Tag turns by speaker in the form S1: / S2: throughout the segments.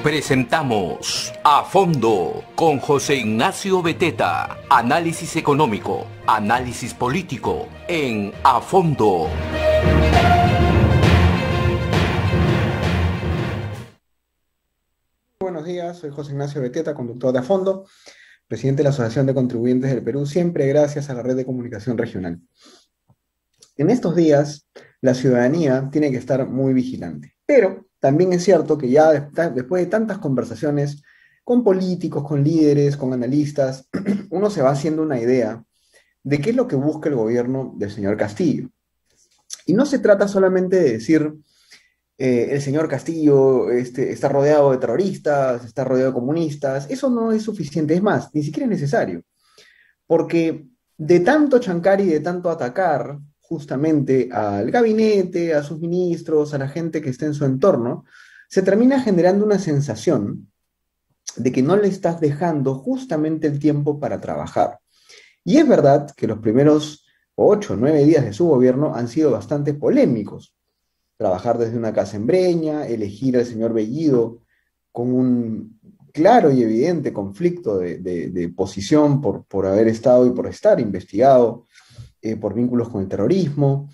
S1: Presentamos A Fondo con José Ignacio Beteta. Análisis económico, análisis político en A Fondo.
S2: Buenos días, soy José Ignacio Beteta, conductor de A Fondo, presidente de la Asociación de Contribuyentes del Perú, siempre gracias a la red de comunicación regional. En estos días, la ciudadanía tiene que estar muy vigilante, pero también es cierto que ya después de tantas conversaciones con políticos, con líderes, con analistas, uno se va haciendo una idea de qué es lo que busca el gobierno del señor Castillo. Y no se trata solamente de decir, el señor Castillo está rodeado de terroristas, está rodeado de comunistas. Eso no es suficiente, es más, ni siquiera es necesario, porque de tanto chancar y de tanto atacar justamente al gabinete, a sus ministros, a la gente que está en su entorno, se termina generando una sensación de que no le estás dejando justamente el tiempo para trabajar. Y es verdad que los primeros 8 o 9 días de su gobierno han sido bastante polémicos. Trabajar desde una casa en Breña, elegir al señor Bellido con un claro y evidente conflicto de posición por haber estado y por estar investigado por vínculos con el terrorismo,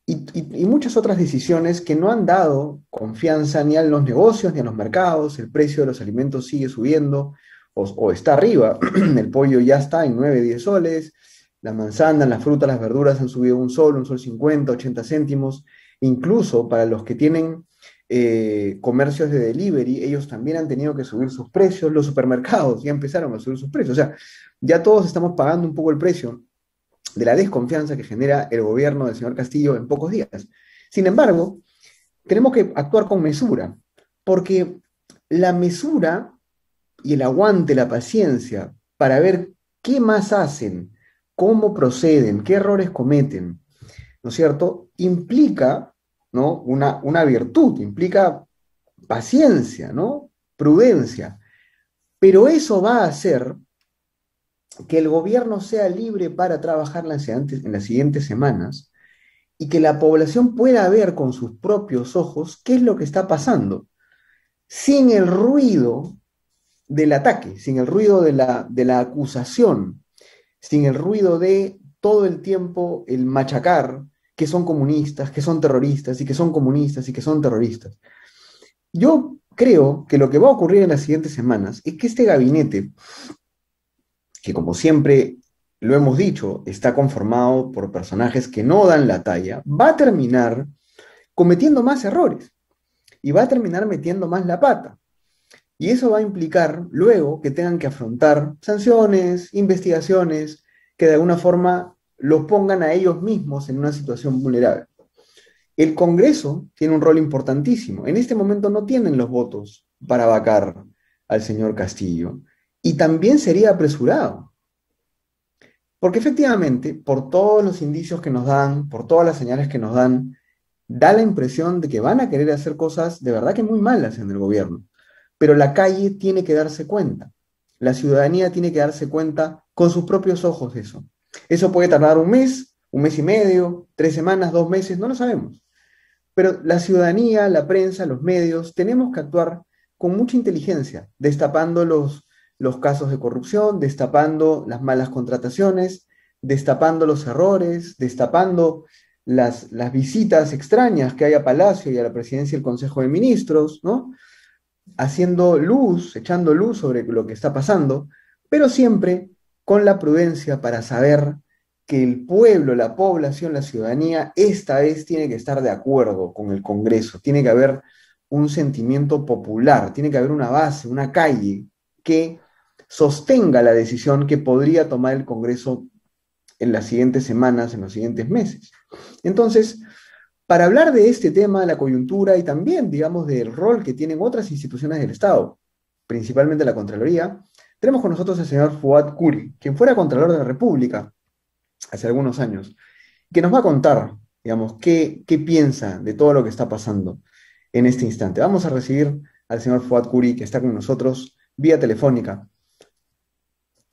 S2: y muchas otras decisiones que no han dado confianza ni a los negocios ni a los mercados. El precio de los alimentos sigue subiendo o está arriba. El pollo ya está en 9, 10 soles, la manzana, las frutas, las verduras han subido un sol 50, 80 céntimos. Incluso para los que tienen comercios de delivery, ellos también han tenido que subir sus precios. Los supermercados ya empezaron a subir sus precios. O sea, ya todos estamos pagando un poco el precio de la desconfianza que genera el gobierno del señor Castillo en pocos días. Sin embargo, tenemos que actuar con mesura, porque la mesura y el aguante, la paciencia para ver qué más hacen, cómo proceden, qué errores cometen, ¿no es cierto?, implica, ¿no?, una virtud, implica paciencia, ¿no?, prudencia. Pero eso va a hacer que el gobierno sea libre para trabajar en las siguientes semanas y que la población pueda ver con sus propios ojos qué es lo que está pasando, sin el ruido del ataque, sin el ruido de la acusación, sin el ruido de todo el tiempo el machacar que son comunistas, que son terroristas, y que son comunistas, y que son terroristas. Yo creo que lo que va a ocurrir en las siguientes semanas es que este gabinete, que como siempre lo hemos dicho, está conformado por personajes que no dan la talla, va a terminar cometiendo más errores y va a terminar metiendo más la pata. Y eso va a implicar luego que tengan que afrontar sanciones, investigaciones, que de alguna forma los pongan a ellos mismos en una situación vulnerable. El Congreso tiene un rol importantísimo. En este momento no tienen los votos para vacar al señor Castillo. Y también sería apresurado. Porque efectivamente, por todos los indicios que nos dan, por todas las señales que nos dan, da la impresión de que van a querer hacer cosas de verdad que muy malas en el gobierno. Pero la calle tiene que darse cuenta. La ciudadanía tiene que darse cuenta con sus propios ojos de eso. Eso puede tardar un mes y medio, 3 semanas, 2 meses, no lo sabemos. Pero la ciudadanía, la prensa, los medios, tenemos que actuar con mucha inteligencia, destapando los casos de corrupción, destapando las malas contrataciones, destapando los errores, destapando las visitas extrañas que hay a Palacio y a la presidencia y el Consejo de Ministros, ¿no?, haciendo luz, echando luz sobre lo que está pasando, pero siempre con la prudencia para saber que el pueblo, la población, la ciudadanía, esta vez tiene que estar de acuerdo con el Congreso, tiene que haber un sentimiento popular, tiene que haber una base, una calle que sostenga la decisión que podría tomar el Congreso en las siguientes semanas, en los siguientes meses. Entonces, para hablar de este tema, de la coyuntura y también, digamos, del rol que tienen otras instituciones del Estado, principalmente la Contraloría, tenemos con nosotros al señor Fuad Kuri, quien fuera Contralor de la República hace algunos años, que nos va a contar, digamos, qué piensa de todo lo que está pasando en este instante. Vamos a recibir al señor Fuad Kuri, que está con nosotros vía telefónica.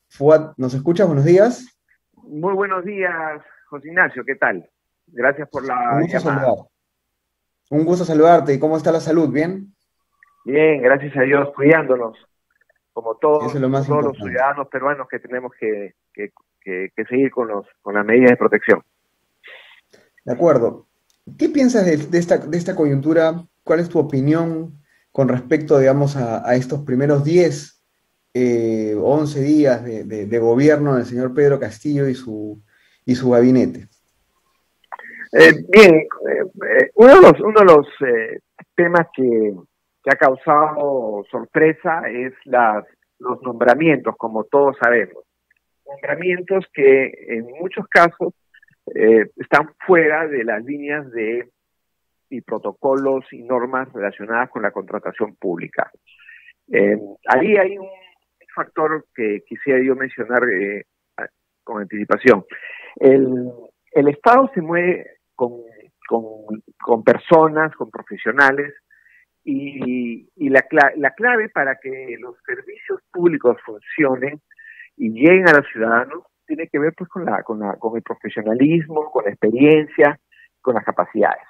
S2: Fuad, ¿nos escuchas? Buenos días.
S3: Muy buenos días, José Ignacio, ¿qué tal? Gracias por
S2: Un
S3: la
S2: gusto
S3: llamada.
S2: saludar. Un gusto saludarte. ¿Y cómo está la salud? ¿Bien?
S3: Bien, gracias a Dios, cuidándonos, como
S2: Eso es
S3: todos,
S2: lo
S3: como
S2: más
S3: todos los
S2: importante.
S3: ciudadanos peruanos que tenemos que seguir con las medidas de protección.
S2: De acuerdo. ¿Qué piensas de esta coyuntura? ¿Cuál es tu opinión con respecto, digamos, a estos primeros 10, 11 días de gobierno del señor Pedro Castillo y su gabinete?
S3: Bien, uno de los temas que ha causado sorpresa es los nombramientos, como todos sabemos. Nombramientos que en muchos casos están fuera de las líneas y protocolos y normas relacionadas con la contratación pública. Ahí hay un factor que quisiera yo mencionar con anticipación. El, el Estado se mueve con personas, con profesionales, y la clave para que los servicios públicos funcionen y lleguen a los ciudadanos tiene que ver pues con el profesionalismo, con la experiencia, con las capacidades.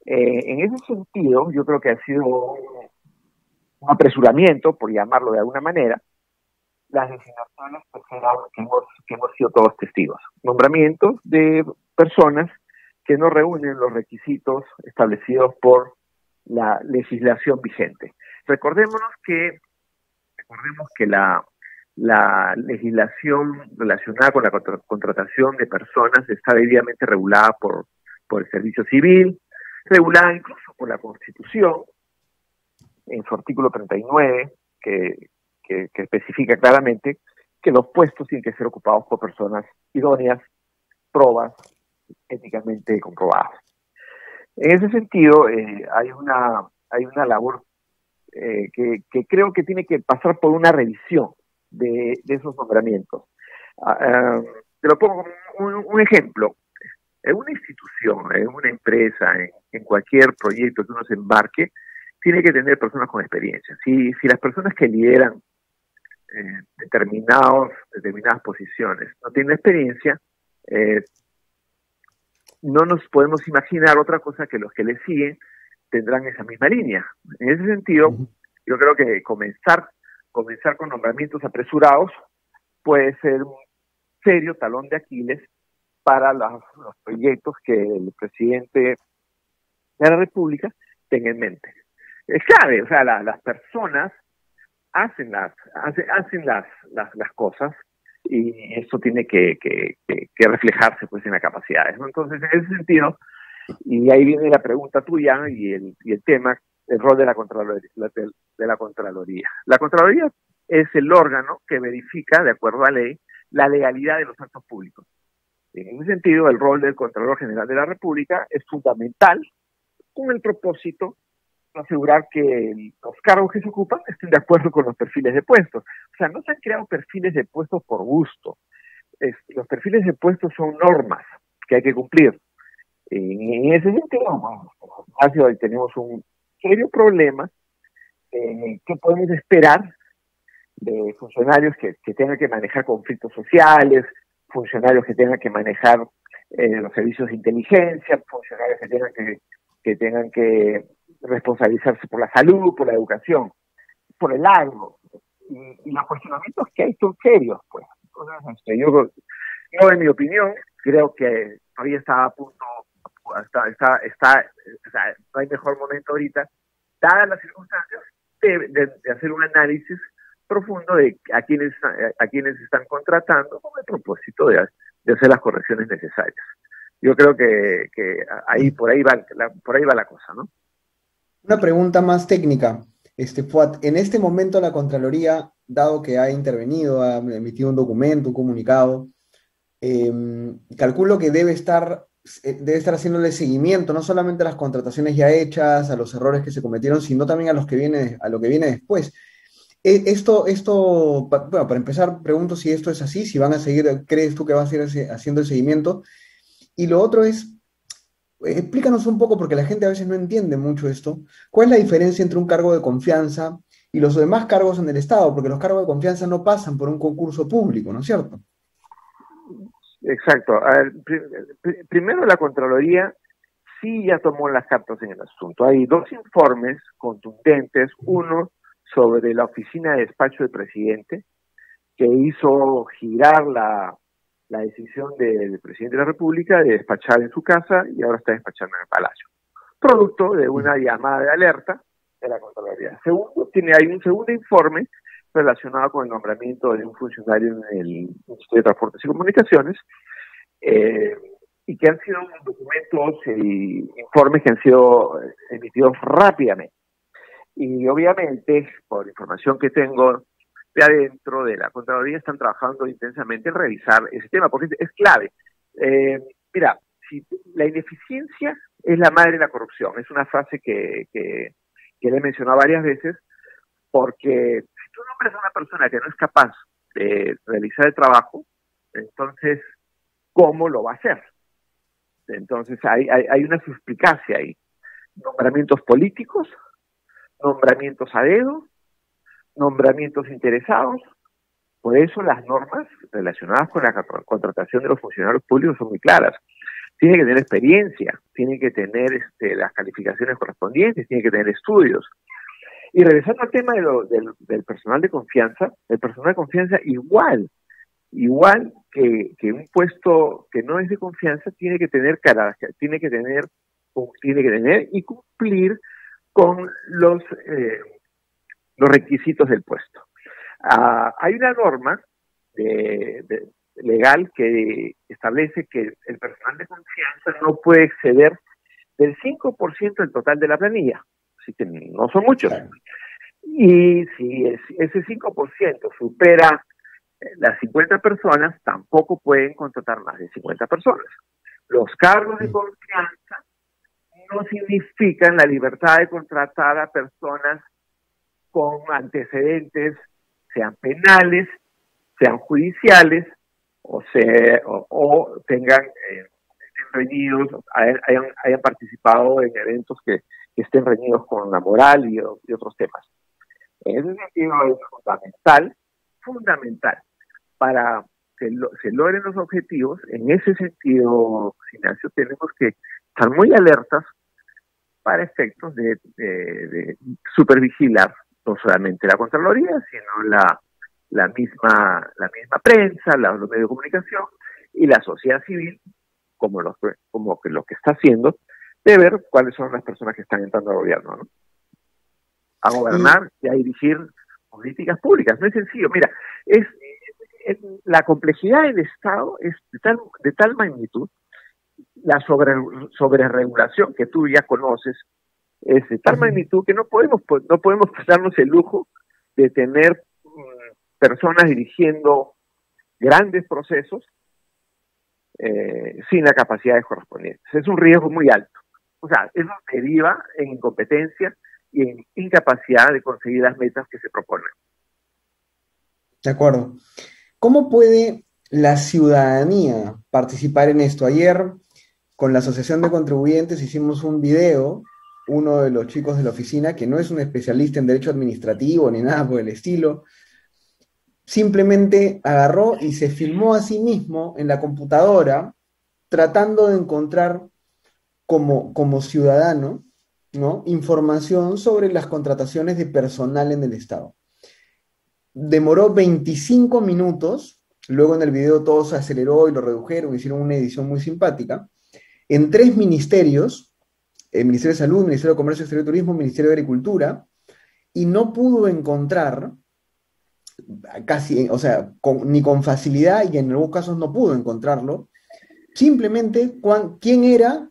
S3: En ese sentido, yo creo que ha sido un apresuramiento, por llamarlo de alguna manera, las designaciones que hemos sido todos testigos. Nombramientos de personas que no reúnen los requisitos establecidos por la legislación vigente. Recordemos que la legislación relacionada con la contratación de personas está debidamente regulada por el Servicio Civil, regulada incluso por la Constitución, en su artículo 39, que especifica claramente que los puestos tienen que ser ocupados por personas idóneas, probas, éticamente comprobadas. En ese sentido, hay una labor que creo que tiene que pasar por una revisión de esos nombramientos. Te lo pongo como un ejemplo. En una institución, en una empresa, en cualquier proyecto que uno se embarque, tiene que tener personas con experiencia. Si las personas que lideran determinadas posiciones no tienen experiencia, no nos podemos imaginar otra cosa que los que le siguen tendrán esa misma línea. En ese sentido, yo creo que comenzar con nombramientos apresurados puede ser un serio talón de Aquiles para los proyectos que el presidente de la República tenga en mente. Es clave, o sea, las personas hacen las cosas y eso tiene que reflejarse pues en las capacidades, ¿no? Entonces, en ese sentido, y ahí viene la pregunta tuya y el tema, el rol de la Contraloría. La Contraloría es el órgano que verifica, de acuerdo a ley, la legalidad de los actos públicos. En ese sentido, el rol del Contralor General de la República es fundamental con el propósito de asegurar que los cargos que se ocupan estén de acuerdo con los perfiles de puestos. O sea, no se han creado perfiles de puestos por gusto. Los perfiles de puestos son normas que hay que cumplir. En ese sentido, bueno, hoy tenemos un serio problema. ¿Qué podemos esperar de funcionarios que tengan que manejar conflictos sociales, funcionarios que tengan que manejar los servicios de inteligencia, funcionarios que tengan que responsabilizarse por la salud, por la educación, por el agro? Y los cuestionamientos que hay son serios, pues. Entonces, yo, en mi opinión, creo que todavía está a punto, o sea, no hay mejor momento ahorita, dadas las circunstancias, de hacer un análisis profundo de a quienes están contratando con el propósito de hacer las correcciones necesarias. Yo creo que por ahí va la cosa, ¿no?
S2: Una pregunta más técnica. Fuad, en este momento la Contraloría, dado que ha intervenido, ha emitido un documento, un comunicado, calculo que debe estar haciéndole seguimiento, no solamente a las contrataciones ya hechas, a los errores que se cometieron, sino también a lo que viene después. Bueno, para empezar, pregunto si esto es así, si van a seguir, ¿crees tú que van a seguir haciendo el seguimiento? Y lo otro es, explícanos un poco, porque la gente a veces no entiende mucho esto, ¿cuál es la diferencia entre un cargo de confianza y los demás cargos en el Estado? Porque los cargos de confianza no pasan por un concurso público, ¿no es cierto?
S3: Exacto. A ver, primero, la Contraloría sí ya tomó las cartas en el asunto. Hay dos informes contundentes, uno sobre la oficina de despacho del presidente, que hizo girar la decisión del presidente de la República de despachar en su casa y ahora está despachando en el Palacio, producto de una llamada de alerta de la Contraloría. Segundo, hay un segundo informe relacionado con el nombramiento de un funcionario en el Ministerio de Transportes y Comunicaciones, y que han sido documentos y informes que han sido emitidos rápidamente. Y obviamente, por información que tengo de adentro de la Contraloría, están trabajando intensamente en revisar ese tema, porque es clave. Mira, si la ineficiencia es la madre de la corrupción, es una frase que le he mencionado varias veces, porque si tú nombras a una persona que no es capaz de realizar el trabajo, entonces, ¿cómo lo va a hacer? Entonces, hay una suspicacia ahí. Nombramientos políticos, nombramientos a dedo, nombramientos interesados. Por eso las normas relacionadas con la contratación de los funcionarios públicos son muy claras. Tiene que tener experiencia, tiene que tener las calificaciones correspondientes, tiene que tener estudios. Y regresando al tema del personal de confianza, el personal de confianza igual que un puesto que no es de confianza tiene que tener carácter, tiene que tener y cumplir con los requisitos del puesto. Hay una norma legal que establece que el personal de confianza no puede exceder del 5% del total de la planilla, así que no son muchos. Y si ese 5% supera las 50 personas, tampoco pueden contratar más de 50 personas. Los cargos de confianza no significan la libertad de contratar a personas con antecedentes, sean penales, sean judiciales, o tengan estén reñidos, hayan participado en eventos que estén reñidos con la moral y otros temas. En ese sentido es fundamental, para que se logren los objetivos. En ese sentido, Ignacio, tenemos que estar muy alertas para efectos de supervigilar no solamente la Contraloría, sino la misma prensa, los medios de comunicación y la sociedad civil, como lo que está haciendo, de ver cuáles son las personas que están entrando al gobierno, ¿no? A gobernar y a dirigir políticas públicas. No es sencillo. Mira, la complejidad del Estado es de tal magnitud, la sobreregulación que tú ya conoces es de tal magnitud que no podemos darnos el lujo de tener personas dirigiendo grandes procesos sin las capacidades correspondientes. Es un riesgo muy alto. O sea, eso deriva en incompetencia y en incapacidad de conseguir las metas que se proponen.
S2: De acuerdo. ¿Cómo puede la ciudadanía participar en esto? Ayer, con la Asociación de Contribuyentes, hicimos un video. Uno de los chicos de la oficina, que no es un especialista en derecho administrativo ni nada por el estilo, simplemente agarró y se filmó a sí mismo en la computadora, tratando de encontrar como ciudadano, ¿no?, información sobre las contrataciones de personal en el Estado. Demoró 25 minutos, luego en el video todo se aceleró y lo redujeron, hicieron una edición muy simpática, en 3 ministerios, el Ministerio de Salud, Ministerio de Comercio Exterior y Turismo, Ministerio de Agricultura, y no pudo encontrar casi, o sea, ni con facilidad, y en algunos casos no pudo encontrarlo, simplemente quién era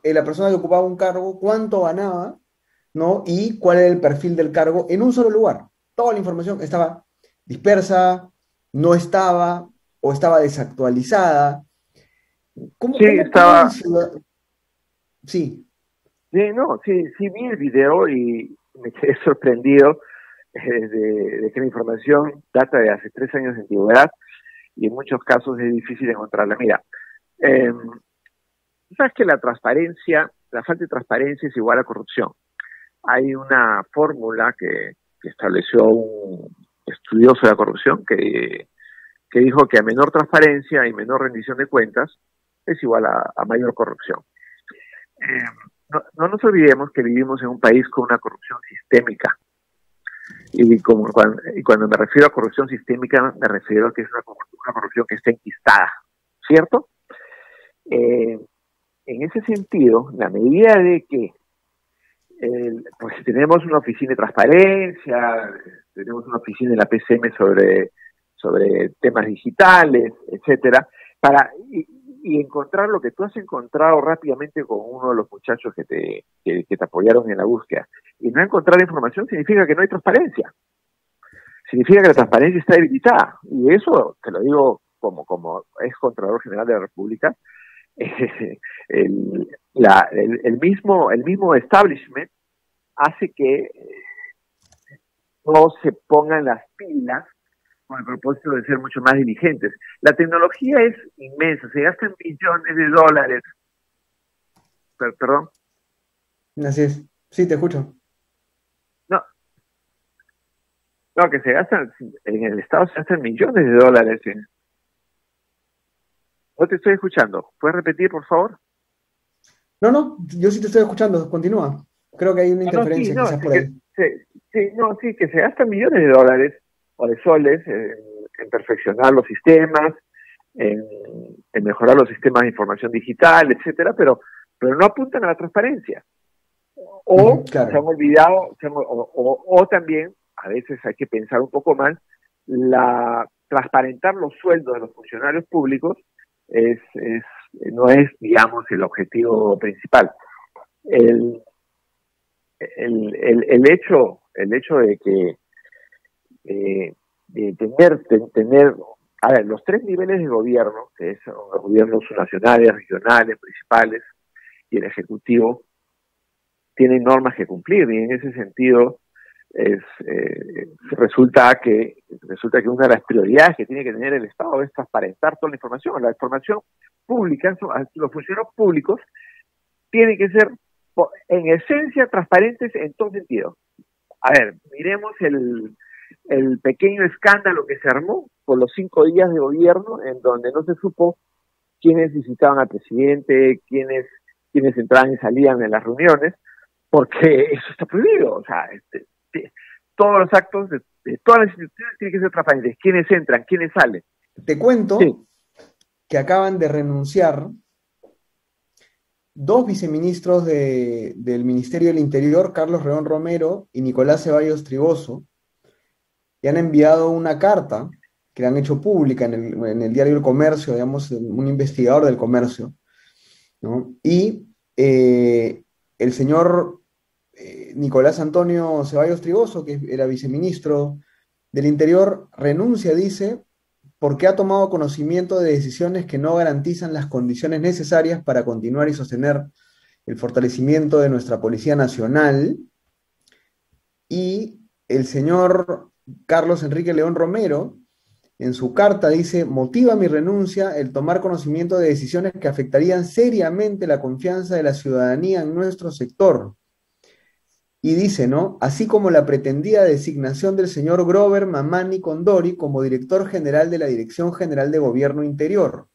S2: la persona que ocupaba un cargo, cuánto ganaba, ¿no?, y cuál era el perfil del cargo en un solo lugar. Toda la información estaba dispersa, no estaba, o estaba desactualizada. ¿Cómo estaba? Sí.
S3: Sí vi el video y me quedé sorprendido de que la información data de hace 3 años de antigüedad y en muchos casos es difícil encontrarla. Mira, sabes que la falta de transparencia es igual a corrupción. Hay una fórmula que estableció un estudioso de la corrupción que dijo que a menor transparencia y menor rendición de cuentas es igual a mayor corrupción. no nos olvidemos que vivimos en un país con una corrupción sistémica. Y cuando me refiero a corrupción sistémica, me refiero a que es una corrupción que está enquistada, ¿cierto? En ese sentido, la medida de que pues tenemos una oficina de transparencia, tenemos una oficina de la PCM sobre temas digitales, etcétera, y encontrar lo que tú has encontrado rápidamente con uno de los muchachos que te apoyaron en la búsqueda. Y no encontrar información significa que no hay transparencia. Significa que la transparencia está debilitada. Y eso, te lo digo como ex Contralor General de la República, el mismo establishment hace que no se pongan las pilas con el propósito de ser mucho más diligentes. La tecnología es inmensa, se gastan millones de dólares. ¿Perdón?
S2: Así es. Sí, te escucho.
S3: No, que se gastan, en el Estado se gastan millones de dólares. No te estoy escuchando. ¿Puedes repetir, por favor?
S2: No, yo sí te estoy escuchando. Continúa. Creo que hay una interferencia quizás por ahí.
S3: Sí, que se gastan millones de dólares o de soles en perfeccionar los sistemas, en mejorar los sistemas de información digital, etcétera, pero no apuntan a la transparencia. O claro, se han olvidado, o también, a veces hay que pensar un poco más, transparentar los sueldos de los funcionarios públicos no es, digamos, el objetivo principal. El hecho de que de tener a ver, los tres niveles de gobierno, que son los gobiernos nacionales, regionales, municipales y el ejecutivo, tienen normas que cumplir, y en ese sentido resulta que una de las prioridades que tiene que tener el Estado es transparentar toda la información. La información pública, los funcionarios públicos tienen que ser en esencia transparentes en todo sentido. A ver, miremos el pequeño escándalo que se armó por los 5 días de gobierno, en donde no se supo quiénes visitaban al presidente, quiénes entraban y salían en las reuniones, porque eso está prohibido. O sea, todos los actos de todas las instituciones tienen que ser transparentes. ¿Quiénes entran? ¿Quiénes salen?
S2: Te cuento que acaban de renunciar 2 viceministros del Ministerio del Interior, Carlos Reón Romero y Nicolás Ceballos Triboso, y han enviado una carta que la han hecho pública en el diario El Comercio, digamos, un investigador del comercio, ¿no? Y el señor Nicolás Antonio Ceballos Triboso, que era viceministro del Interior, renuncia, dice, porque ha tomado conocimiento de decisiones que no garantizan las condiciones necesarias para continuar y sostener el fortalecimiento de nuestra Policía Nacional. Y el señor Carlos Enrique León Romero, en su carta dice: motiva mi renuncia el tomar conocimiento de decisiones que afectarían seriamente la confianza de la ciudadanía en nuestro sector. Y dice, ¿no? Así como la pretendida designación del señor Grover Mamani Condori como director general de la Dirección General de Gobierno Interior.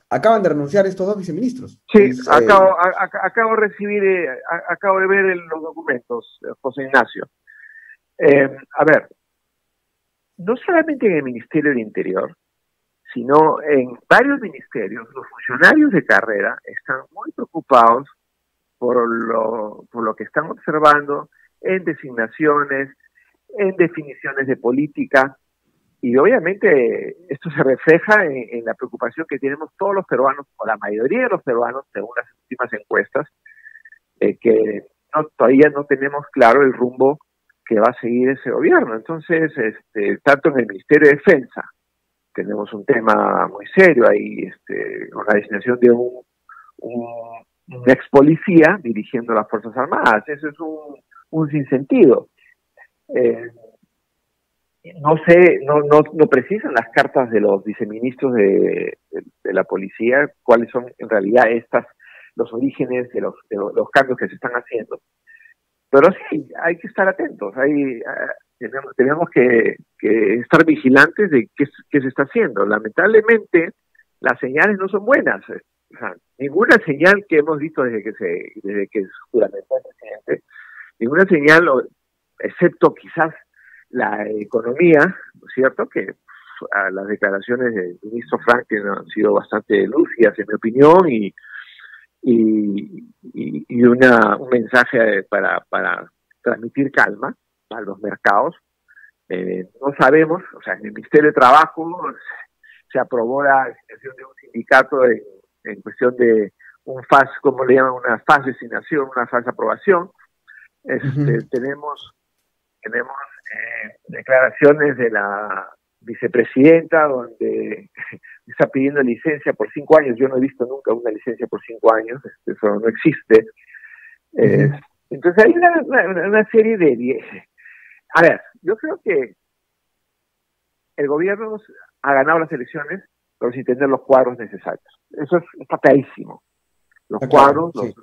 S2: Acaban de renunciar estos 2 viceministros.
S3: Sí, acabo de ver los documentos, José Ignacio. A ver, no solamente en el Ministerio del Interior, sino en varios ministerios, los funcionarios de carrera están muy preocupados por lo que están observando en designaciones, en definiciones de política, y obviamente esto se refleja en la preocupación que tenemos todos los peruanos, o la mayoría de los peruanos, según las últimas encuestas, que todavía no tenemos claro el rumbo que va a seguir ese gobierno. Entonces, tanto en el Ministerio de Defensa tenemos un tema muy serio ahí, con la designación de un ex policía dirigiendo las Fuerzas Armadas. Eso es un sinsentido. No sé, no precisan las cartas de los viceministros de la policía cuáles son en realidad los orígenes de los cambios que se están haciendo. Pero sí, hay que estar atentos, tenemos que estar vigilantes de qué se está haciendo. Lamentablemente, las señales no son buenas. O sea, ninguna señal que hemos visto desde que juramentó el presidente, ninguna señal, excepto quizás la economía, ¿no es cierto? Que las declaraciones del ministro Franklin han sido bastante lúcidas, en mi opinión, y un mensaje para transmitir calma a los mercados. No sabemos, o sea, en el Ministerio de Trabajo se aprobó la designación de un sindicato en cuestión de un FAS, como le llaman, una FAS designación, una FAS aprobación. Tenemos declaraciones de la vicepresidenta donde está pidiendo licencia por 5 años. Yo no he visto nunca una licencia por 5 años, eso no existe. Entonces hay una serie de... A ver, yo creo que el gobierno ha ganado las elecciones, pero sin tener los cuadros necesarios. Eso está clarísimo. Los cuadros, sí.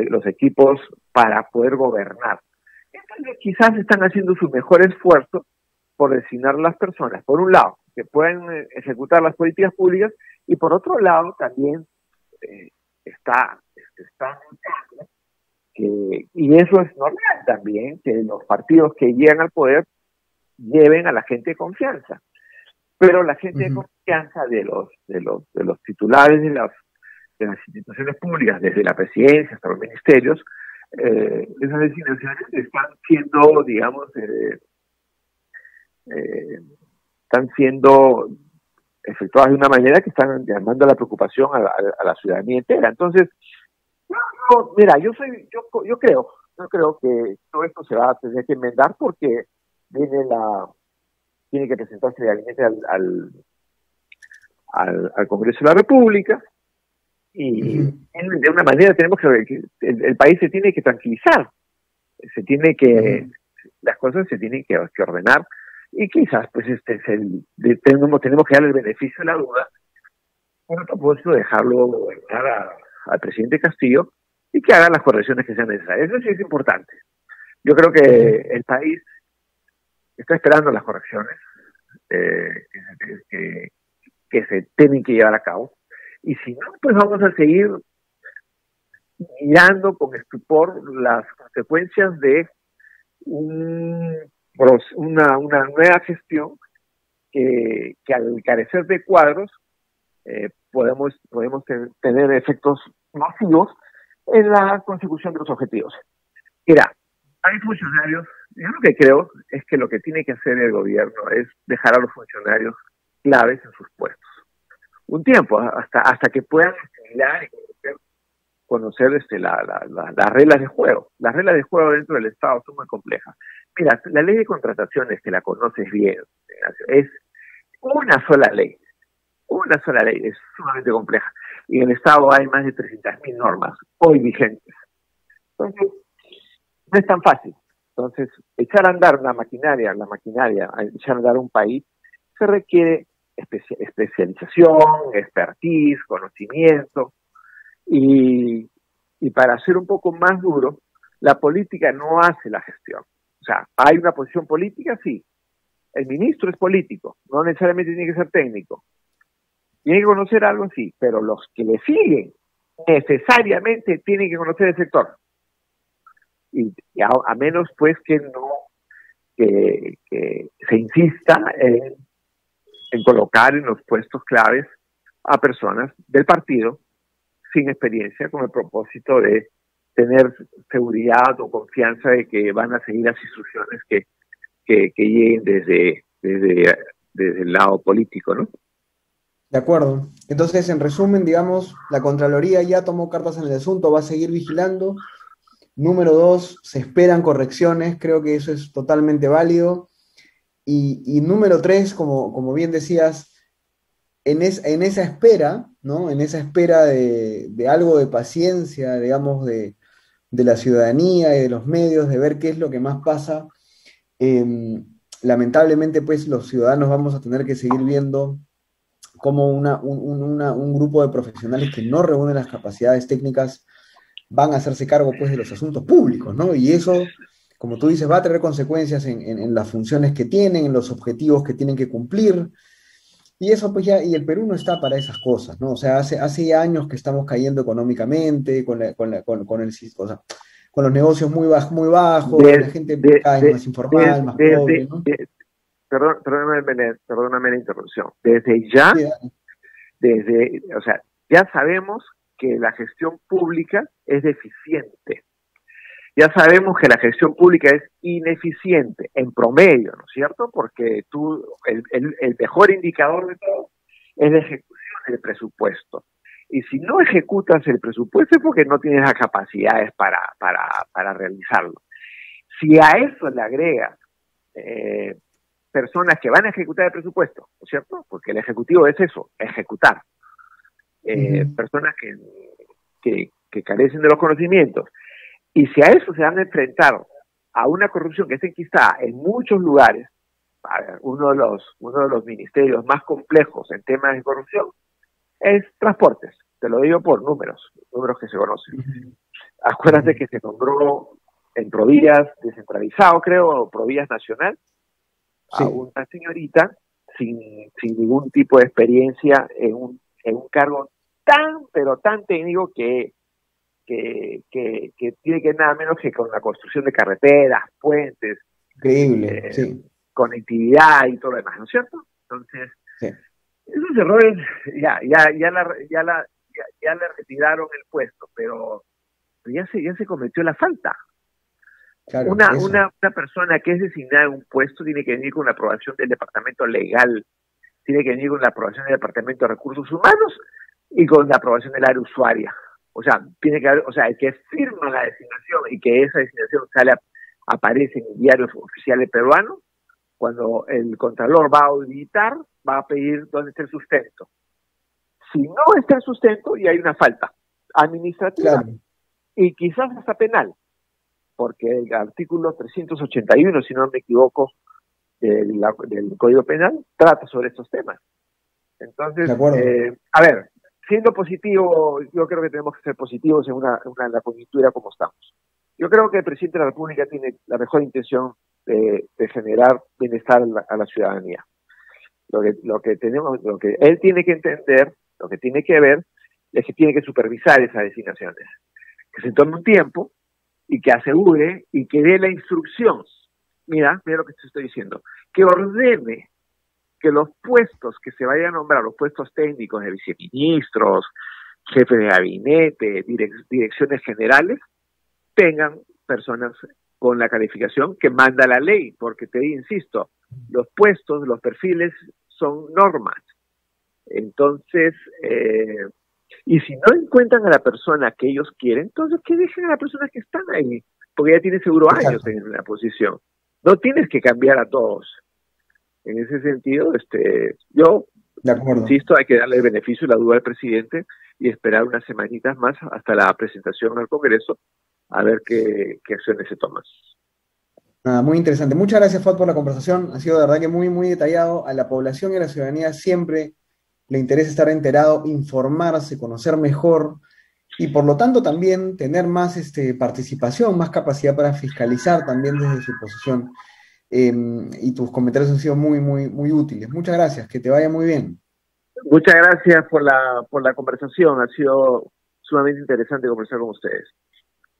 S3: los equipos para poder gobernar. Entonces quizás están haciendo su mejor esfuerzo por designar a las personas, por un lado, que puedan ejecutar las políticas públicas, y por otro lado también está y eso es normal también, que los partidos que llegan al poder lleven a la gente de confianza. Pero la gente de confianza de los titulares de las instituciones públicas, desde la presidencia hasta los ministerios, esas designaciones están siendo, digamos, están siendo efectuadas de una manera que están llamando a la preocupación a la ciudadanía entera. Entonces, mira, yo creo que todo esto se va a tener que enmendar porque tiene que presentarse legalmente al Congreso de la República, y de una manera tenemos que el país se tiene que tranquilizar, las cosas se tienen que ordenar, y quizás pues tenemos que darle el beneficio de la duda, con el propósito de dejarlo gobernar al presidente Castillo y que haga las correcciones que sean necesarias. Eso sí es importante. Yo creo que el país está esperando las correcciones que se tienen que llevar a cabo, y si no, pues vamos a seguir mirando con estupor las consecuencias de una nueva gestión que al carecer de cuadros podemos tener efectos masivos en la consecución de los objetivos. Mira, hay funcionarios, yo lo que creo es que lo que tiene que hacer el gobierno es dejar a los funcionarios claves en sus puestos un tiempo, hasta que puedan asimilar y conocer las reglas de juego. Las reglas de juego dentro del Estado son muy complejas. Mira, la ley de contrataciones, que la conoces bien, es una sola ley, es sumamente compleja. Y en el Estado hay más de 300.000 normas hoy vigentes. Entonces, no es tan fácil. Entonces, echar a andar la maquinaria, echar a andar un país, se requiere especialización, expertise, conocimiento, y para ser un poco más duro, la política no hace la gestión. O sea, hay una posición política, sí. El ministro es político, no necesariamente tiene que ser técnico. Tiene que conocer algo, sí, pero los que le siguen necesariamente tienen que conocer el sector. Y a menos pues que se insista en colocar en los puestos claves a personas del partido sin experiencia, con el propósito de tener seguridad o confianza de que van a seguir las instrucciones que lleguen desde el lado político, ¿no?
S2: De acuerdo. Entonces, en resumen, digamos, la Contraloría ya tomó cartas en el asunto, va a seguir vigilando. Número 2, se esperan correcciones, creo que eso es totalmente válido. Y número 3, como bien decías, en esa espera, ¿no? En esa espera de algo de paciencia, digamos, de la ciudadanía y de los medios, de ver qué es lo que más pasa, lamentablemente, pues, los ciudadanos vamos a tener que seguir viendo cómo un grupo de profesionales que no reúnen las capacidades técnicas van a hacerse cargo, pues, de los asuntos públicos, ¿no? Y eso, como tú dices, va a tener consecuencias en las funciones que tienen, en los objetivos que tienen que cumplir. Y eso pues ya, y el Perú no está para esas cosas, ¿no? O sea, hace ya años que estamos cayendo económicamente, con o sea, con los negocios muy bajos, la
S3: De-
S2: gente
S3: de-
S2: cada vez
S3: de-
S2: más informal, más pobre, ¿no?
S3: perdóname la interrupción. Desde ya,
S2: Sí,
S3: o sea, ya sabemos que la gestión pública es deficiente. Ya sabemos que la gestión pública es ineficiente en promedio, ¿no es cierto? Porque el mejor indicador de todo es la ejecución del presupuesto. Y si no ejecutas el presupuesto es porque no tienes las capacidades para realizarlo. Si a eso le agregas personas que van a ejecutar el presupuesto, ¿no es cierto? Porque el ejecutivo es eso, ejecutar. Personas que carecen de los conocimientos. Y si a eso se van a enfrentar a una corrupción que está enquistada en muchos lugares, uno de los ministerios más complejos en temas de corrupción es transportes. Te lo digo por números que se conocen. Acuérdate que se nombró en Provías descentralizado, creo, o Provías nacional,
S2: sí.
S3: a una señorita sin ningún tipo de experiencia en un cargo pero tan técnico que tiene que ver nada menos que con la construcción de carreteras, puentes,
S2: Increíble, sí,
S3: conectividad y todo lo demás, ¿no es cierto? Entonces,
S2: sí.
S3: esos errores ya le retiraron el puesto, pero ya se cometió la falta.
S2: Claro,
S3: Una persona que es designada en un puesto tiene que venir con la aprobación del departamento legal, tiene que venir con la aprobación del departamento de recursos humanos y con la aprobación del área usuaria. O sea, tiene que haber, o sea, el que firma la designación y que esa designación aparece en diarios oficiales peruanos, cuando el contralor va a auditar, va a pedir dónde está el sustento. Si no está el sustento, y hay una falta administrativa,
S2: claro.
S3: y quizás hasta penal, porque el artículo 381, si no me equivoco, del Código Penal, trata sobre estos temas. Entonces,
S2: De acuerdo.
S3: a ver, siendo positivo, yo creo que tenemos que ser positivos en la coyuntura como estamos. Yo creo que el presidente de la República tiene la mejor intención de generar bienestar a la ciudadanía. Lo que él tiene que entender, lo que tiene que ver, es que tiene que supervisar esas designaciones. Que se tome un tiempo y que asegure y que dé la instrucción. Mira lo que te estoy diciendo. Que ordene que los puestos que se vayan a nombrar, los puestos técnicos de viceministros, jefes de gabinete, direcciones generales, tengan personas con la calificación que manda la ley, porque insisto, los puestos, los perfiles son normas. Entonces, y si no encuentran a la persona que ellos quieren, entonces que dejen a las personas que están ahí, porque ya tienen seguro años en la posición. No tienes que cambiar a todos. En ese sentido, yo insisto, hay que darle el beneficio y la duda al presidente y esperar unas semanitas más hasta la presentación al Congreso a ver qué acciones se toman.
S2: Muy interesante. Muchas gracias, Fat, por la conversación. Ha sido de verdad que muy, muy detallado. A la población y a la ciudadanía siempre le interesa estar enterado, informarse, conocer mejor y por lo tanto también tener más participación, más capacidad para fiscalizar también desde su posición. Y tus comentarios han sido muy, muy, muy útiles. Muchas gracias, que te vaya muy bien.
S3: Muchas gracias por la conversación. Ha sido sumamente interesante conversar con ustedes.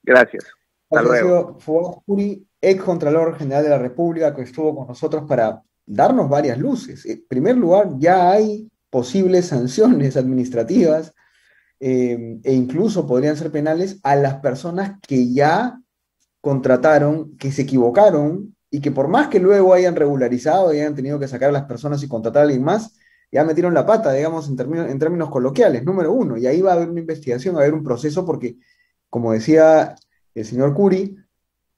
S3: Gracias. Hasta luego.
S2: Fuad Curi, ex Contralor General de la República, que estuvo con nosotros para darnos varias luces. En primer lugar, ya hay posibles sanciones administrativas e incluso podrían ser penales a las personas que ya contrataron, que se equivocaron y que por más que luego hayan regularizado y hayan tenido que sacar a las personas y contratar a alguien más, ya metieron la pata, digamos, en términos coloquiales, número uno. Y ahí va a haber una investigación, va a haber un proceso porque, como decía el señor Curi,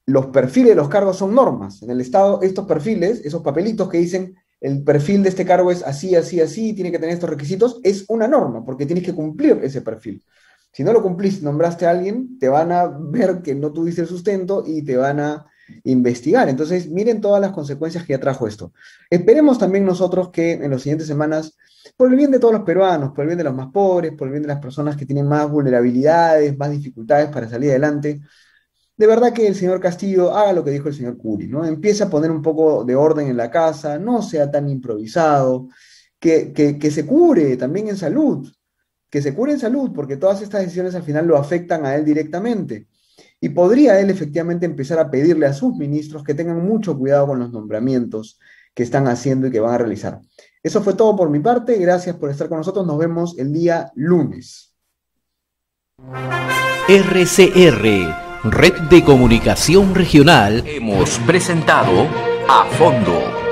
S2: los perfiles de los cargos son normas. En el Estado, estos perfiles, esos papelitos que dicen el perfil de este cargo es así, así, así, tiene que tener estos requisitos, es una norma, porque tienes que cumplir ese perfil. Si no lo cumplís, nombraste a alguien, te van a ver que no tuviste el sustento y te van a investigar. Entonces, miren todas las consecuencias que ya trajo esto. Esperemos también nosotros que en las siguientes semanas, por el bien de todos los peruanos, por el bien de los más pobres, por el bien de las personas que tienen más vulnerabilidades, más dificultades para salir adelante, de verdad que el señor Castillo haga lo que dijo el señor Curi, ¿no? Empiece a poner un poco de orden en la casa, no sea tan improvisado, que se cure también en salud, que se cure en salud, porque todas estas decisiones al final lo afectan a él directamente. Y podría él efectivamente empezar a pedirle a sus ministros que tengan mucho cuidado con los nombramientos que están haciendo y que van a realizar. Eso fue todo por mi parte. Gracias por estar con nosotros. Nos vemos el día lunes.
S1: RCR, Red de Comunicación Regional, hemos presentado A Fondo.